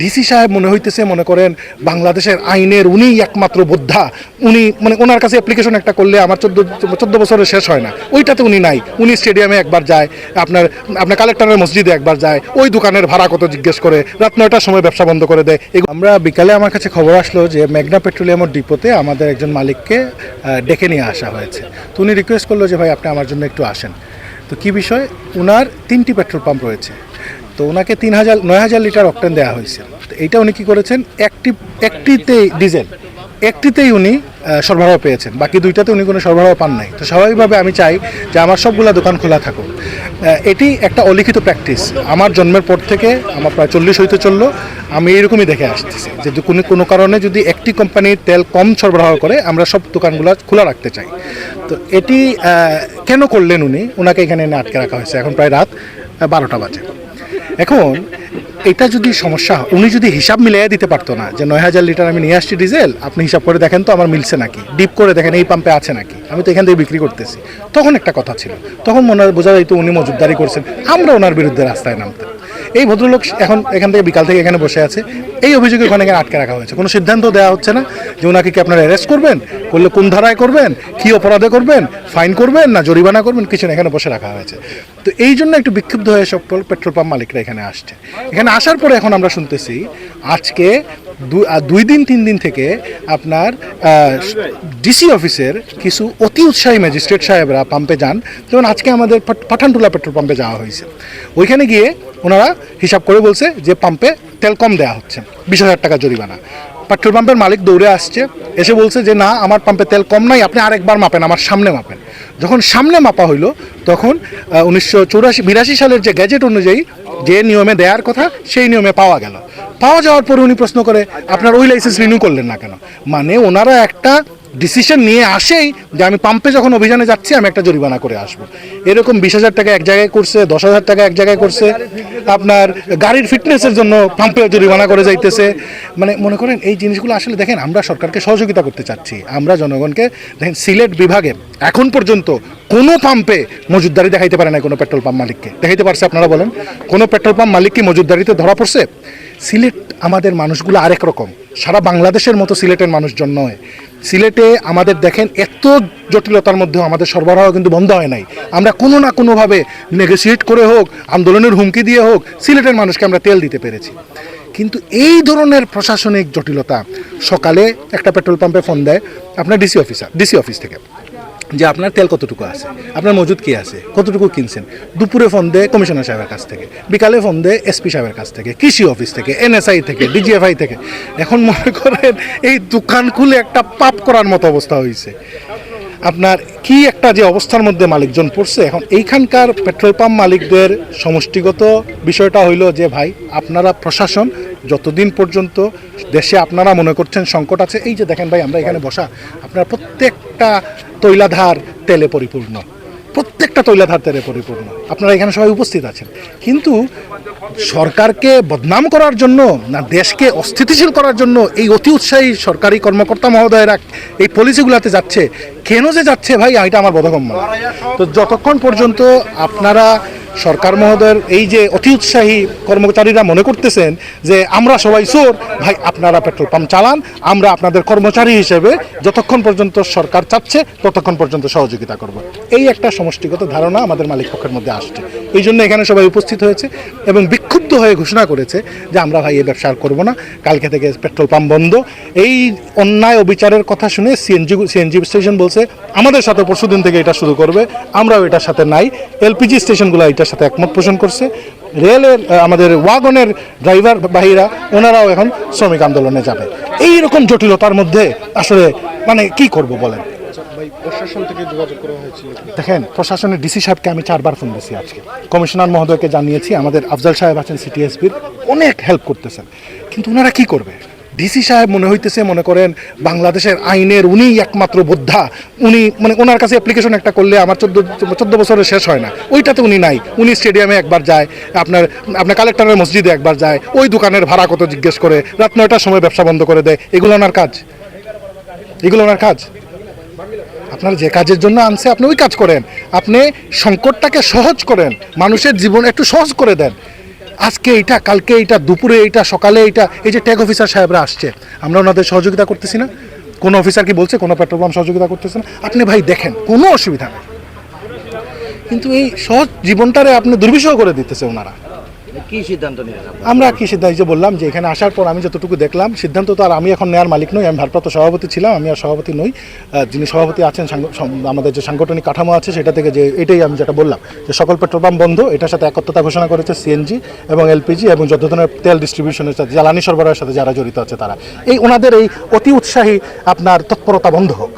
DC সাহেব মনে হইতেছে, মনে করেন বাংলাদেশের আইনের উনিই একমাত্র বোদ্ধা। উনি মানে ওনার কাছে অ্যাপ্লিকেশন একটা করলে আমার 14 বছরের শেষ হয় না, ওইটাতে উনি নাই। উনি স্টেডিয়ামে একবার যায়, আপনার আপনার কালেক্টরের মসজিদে একবার যায়, ওই দোকানের ভাড়া কত জিজ্ঞেস করে, রাত 9টার সময় ব্যবসা বন্ধ করে দেয়। আমরা বিকালে আমার কাছে খবর আসলো যে মেঘনা পেট্রোলিয়ামের ডিপোতে আমাদের একজন মালিককে ডেকে নিয়ে আসা হয়েছে। তো উনি রিকোয়েস্ট করলো যে ভাই আপনি আমার জন্য একটু আসেন। তো কী বিষয়, ওনার 3টি পেট্রোল পাম্প রয়েছে। তো ওনাকে 9,000 লিটার অকটেন দেওয়া হয়েছে। তো এইটা উনি কী করেছেন, একটিতেই ডিজেল, একটিতেই উনি সরবরাহ পেয়েছেন, বাকি 2টাতে উনি কোনো সরবরাহ পান নাই। তো স্বাভাবিকভাবে আমি চাই যে আমার সবগুলা দোকান খোলা থাকুক। এটি একটা অলিখিত প্র্যাকটিস, আমার জন্মের পর থেকে আমার প্রায় 40 হইতে চললো, আমি এরকমই দেখে আসতেছি যে কোনো কারণে যদি একটি কোম্পানির তেল কম সরবরাহ করে আমরা সব দোকানগুলো খোলা রাখতে চাই। তো এটি কেন করলেন উনি, ওনাকে এখানে এনে আটকে রাখা হয়েছে। এখন প্রায় রাত 12টা বাজে। এখন এটা যদি সমস্যা, উনি যদি হিসাব মিলিয়ে দিতে পারতো না যে 9,000 লিটার আমি নিয়ে আসছি ডিজেল, আপনি হিসাব করে দেখেন তো আমার মিলছে নাকি, ডিপ করে দেখেন এই পাম্পে আছে নাকি, আমি তো এখান থেকে বিক্রি করতেছি, তখন একটা কথা ছিল। তখন মনে হয় বোঝা যাইতো উনি মজুতদারি করছেন, আমরা ওনার বিরুদ্ধে রাস্তায় নামতাম। এই ভদ্রলোক এখন এখান থেকে বিকাল থেকে এখানে বসে আছে, এই অভিযোগে ওখানে আটকে রাখা হয়েছে। কোনো সিদ্ধান্ত দেওয়া হচ্ছে না যে ওনাকে কি আপনারা অ্যারেস্ট করবেন, করলে কোন ধারায় করবেন, কী অপরাধে করবেন, ফাইন করবেন না জরিমানা করবেন, কিছু না, এখানে বসে রাখা হয়েছে। তো এই জন্য একটু বিক্ষুব্ধ হয়ে সকল পেট্রোল পাম্প মালিকরা এখানে আসছে। এখানে আসার পরে এখন আমরা শুনতেছি আজকে 2-3 দিন থেকে আপনার ডিসি অফিসের কিছু অতি উৎসাহী ম্যাজিস্ট্রেট সাহেবরা পাম্পে যান। যেমন আজকে আমাদের পাঠানটুলা পেট্রোল পাম্পে যাওয়া হয়েছে, ওইখানে গিয়ে ওনারা হিসাব করে বলছে যে পাম্পে তেল কম দেওয়া হচ্ছে, 20,000 টাকা জরিমানা। পেট্রোল পাম্পের মালিক দৌড়ে আসছে, এসে বলছে যে না, আমার পাম্পে তেল কম নাই, আপনি আরেকবার মাপেন, আমার সামনে মাপেন। যখন সামনে মাপা হইলো তখন 1982 সালের যে গ্যাজেট অনুযায়ী যে নিয়মে দেওয়ার কথা সেই নিয়মে পাওয়া গেল। পাওয়া যাওয়ার পরে উনি প্রশ্ন করে আপনার ওই লাইসেন্স রিনিউ করলেন না কেন। মানে ওনারা একটা ডিসিশন নিয়ে আসেই যে আমি পাম্পে যখন অভিযানে যাচ্ছি আমি একটা জরিমানা করে আসবো। এরকম 20,000 টাকা এক জায়গায় করছে, 10,000 টাকা এক জায়গায় করছে, আপনার গাড়ির ফিটনেসের জন্য পাম্পে জরিমানা করে যাইতেছে। মানে মনে করেন এই জিনিসগুলো আসলে দেখেন, আমরা সরকারকে সহযোগিতা করতে চাচ্ছি, আমরা জনগণকে দেখেন, সিলেট বিভাগে এখন পর্যন্ত কোনো পাম্পে মজুতদারি দেখাইতে পারে না কোনো পেট্রোল পাম্প মালিককে। দেখাইতে পারছে আপনারা বলেন, কোনো পেট্রোল পাম্প মালিক কি মজুতদারিতে ধরা পড়ছে? সিলেট আমাদের মানুষগুলো আরেক রকম, সারা বাংলাদেশের মতো সিলেটের মানুষজন নয়। সিলেটে আমাদের দেখেন এত জটিলতার মধ্যেও আমাদের সরবরাহ কিন্তু বন্ধ হয় নাই। আমরা কোনো না কোনোভাবে নেগোসিয়েট করে হোক, আন্দোলনের হুমকি দিয়ে হোক, সিলেটের মানুষকে আমরা তেল দিতে পেরেছি। কিন্তু এই ধরনের প্রশাসনিক জটিলতা, সকালে একটা পেট্রোল পাম্পে ফোন দেয় আপনার ডিসি অফিস থেকে যে আপনার তেল কতটুকু আছে, আপনার মজুদ কী আছে, কতটুকু কিনছেন। দুপুরে ফোন দেয় কমিশনার সাহেবের কাছ থেকে, বিকালে ফোন দেয় এসপি সাহেবের কাছ থেকে, কৃষি অফিস থেকে, এনএসআই থেকে, ডিজিএফআই থেকে। এখন মনে করেন এই দোকান খুলে একটা পাপ করার মতো অবস্থা হয়েছে। আপনার কি একটা যে অবস্থার মধ্যে মালিকজন পড়ছে। এখন এইখানকার পেট্রোল পাম্প মালিকদের সমষ্টিগত বিষয়টা হইল যে ভাই, আপনারা প্রশাসন যতদিন পর্যন্ত দেশে আপনারা মনে করছেন সংকট আছে, এই যে দেখেন ভাই আমরা এখানে বসা, আপনার প্রত্যেকটা তৈলাধার তেলে পরিপূর্ণ, প্রত্যেকটা তৈলাধার তেলে পরিপূর্ণ, আপনারা এখানে সবাই উপস্থিত আছেন। কিন্তু সরকারকে বদনাম করার জন্য না দেশকে অস্থিতিশীল করার জন্য এই অতি উৎসাহী সরকারি কর্মকর্তা মহোদয়রা এই পলিসিগুলোতে যাচ্ছে, কেন যে যাচ্ছে ভাই, এটা আমার বোধগম্য। তো যতক্ষণ পর্যন্ত আপনারা সরকার মহোদয়ের এই যে অতি উৎসাহী কর্মচারীরা মনে করতেছেন যে আমরা সবাই চোর, ভাই আপনারা পেট্রোল পাম্প চালান, আমরা আপনাদের কর্মচারী হিসেবে যতক্ষণ পর্যন্ত সরকার চাচ্ছে ততক্ষণ পর্যন্ত সহযোগিতা করব। এই একটা সমষ্টিগত ধারণা আমাদের মালিক পক্ষের মধ্যে আসছে, এই জন্য এখানে সবাই উপস্থিত হয়েছে এবং বিক্ষুব্ধ হয়ে ঘোষণা করেছে যে আমরা ভাই এই ব্যবসা আর করবো না, কালকে থেকে পেট্রোল পাম্প বন্ধ। এই অন্যায় অবিচারের কথা শুনে সিএনজি স্টেশন বলছে আমাদের সাথে পরশুদিন থেকে এটা শুরু করবে, আমরাও এটার সাথে নাই। এলপিজি স্টেশনগুলো এটার সাথে একমত পোষণ করছে। রেলের আমাদের ওয়াগনের ড্রাইভার ভাইরা ওনারাও এখন শ্রমিক আন্দোলনে যাবে। এই রকম জটিলতার মধ্যে আসলে মানে কি করব বলেন। প্রশাসন থেকে যোগাযোগ করা হয়েছিল? দেখেন, প্রশাসনের ডিসি সাহেবকে আমি 4বার ফোন দিয়েছি আজকে, কমিশনার মহোদয়কে জানিয়েছি, আমাদের আফজাল সাহেব আছেন সিটিএসপির, অনেক হেল্প করতেছেন, কিন্তু ওনারা কি করবে। ডিসি সাহেব মনে হইতেছে, মনে করেন বাংলাদেশের আইনের উনিই একমাত্র বোদ্ধা। উনি মানে ওনার কাছে অ্যাপ্লিকেশন একটা করলে আমার 14 বছরের শেষ হয় না, ওইটাতে উনি নাই। উনি স্টেডিয়ামে একবার যায়, আপনার কালেক্টরের মসজিদে একবার যায়, ওই দোকানের ভাড়া কত জিজ্ঞেস করে, রাত 9টার সময় ব্যবসা বন্ধ করে দেয়। এগুলো ওনার কাজ, এগুলো ওনার কাজ। আপনার যে কাজের জন্য আনছে আপনি ওই কাজ করেন, আপনি সংকটটাকে সহজ করেন, মানুষের জীবন একটু সহজ করে দেন। আজকে এইটা, কালকে এইটা, দুপুরে এইটা, সকালে এইটা, এই যে ট্যাগ অফিসার সাহেবরা আসছে, আমরা ওনাদের সহযোগিতা করতেছি না? কোনো অফিসার কি বলছে কোনো পেট্রোল পাম্প সহযোগিতা করতেছে না? আপনি ভাই দেখেন, কোনো অসুবিধা নেই, কিন্তু এই সহজ জীবনটারে আপনি দুর্বিষহ করে দিতেছে ওনারা। কি সিদ্ধান্ত নিলেন আপনারা? আমরা কি সিদ্ধান্ত, যে বললাম যে এখানে আসার পর আমি যতটুকু দেখলাম, সিদ্ধান্ত তো আর আমি এখন নেওয়ার মালিক নই, আমি ভারপ্রাপ্ত সভাপতি ছিলাম, আমি আর সভাপতি নই। যিনি সভাপতি আছেন, আমাদের যে সাংগঠনিক কাঠামো আছে সেটা থেকে, যে এটাই আমি যেটা বললাম যে সকল পেট্রোল পাম্প বন্ধ, এটার সাথে একত্রতা ঘোষণা করেছে সিএনজি এবং এলপিজি এবং যত ধরনের তেল ডিস্ট্রিবিউশনের সাথে, জ্বালানি সরবরাহের সাথে যারা জড়িত আছে তারা, এই ওনাদের এই অতি উৎসাহী আপনার তৎপরতা বন্ধ হোক।